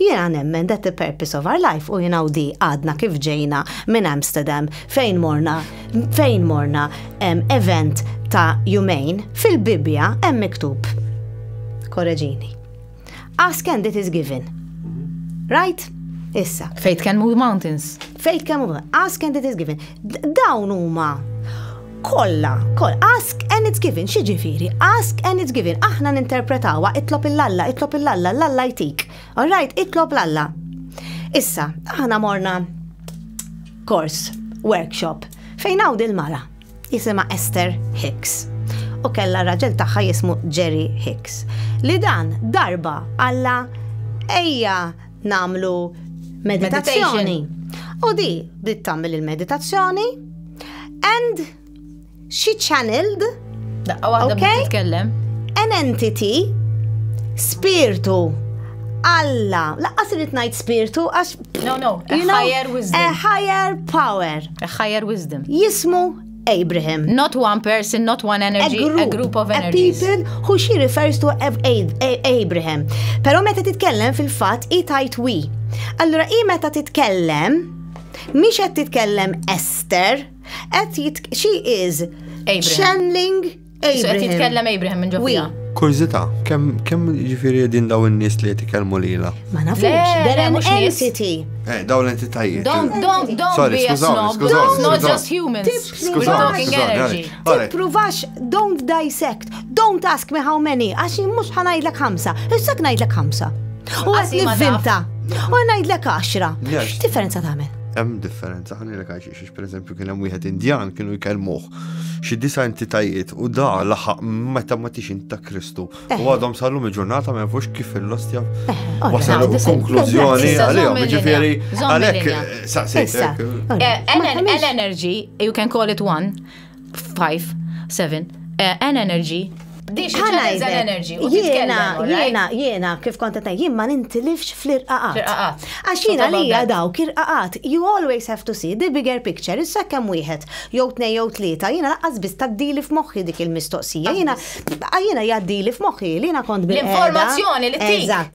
Jiena nemmen that the purpose of our life u jina u di għadna kif ġejna minn Amsterdam fejn morna event ta' jumejn fil-Bibja hemm miktub. Korreġini. Ask and it is given. Right? Issa. Faith can move mountains. Faith can move. Ask and it is given. Dawn huma kolla. Ask and it's given. Xi ġifieri? Ask and it's given. Aħna ninterpretawha itlob il-Alla, l-Alla jtik. All right, itlob l-Alla. Issa, aħna morna course, workshop, fejn hawn il-mara jisimha Esther Hicks. U kella raġel tagħha jismu Jerry Hicks. Li dan darba Alla ejja namlu meditazzjoni. U di tagħmel il-meditazzjoni and she channeled an entity, spiritu, Alla, laqqas irid ngħid spiritu għax No, a higher wisdom. A higher power. A higher wisdom. Jismu Abraham. Not one person, not one energy, a group of energies. A people who she refers to as Abraham. Pero meta titkellem fil-fatt i tajt we. Allura i meta titkellem, mhix qed titkellem Esther, she is channeling Abraham. So qed titkellem Abraham minn ġofija. Kurzita, kemm jiġifieri din daw in-nies li qed ikellmu lilha? Ma nafux, they're an entity. Daw l-entitajiet. Don't be a snob. It's not just humans. We're talking energy. Tippruvax, don't dissect. Don't ask me how many. Għax mhux ħanajdlek 5. Issak ngħidlek 5. U qed nivvinta. U ngħidlek 10. X'differenza tagħmel? Hemm differenza, ħanilek għax pereżempju kien hemm wieħed Indjan kienu jkellmuh xi 9 entitajiet u da laħaq meta ma tix inta Kristu. U għadhom sallum il-ġurnata ma jafux kif il-lostja wasalu konklużjoni għalihom, ġifieri għalhekk saqsejtek. An energy, you can call it 1, 5, 7, an energy. Jiena, kif konta taj, jien ma nintilifx fl-irqaqat. Għax jiena li dawk irqaqat, you always have to see the bigger picture, issa kemm wieħed, jew 2 jew 3, jiena laqqas biss taddili f'moħħi dik il-mistoqsija, jiena jaddili f'moħħi li jiena kont bil-informazzjoni li tik.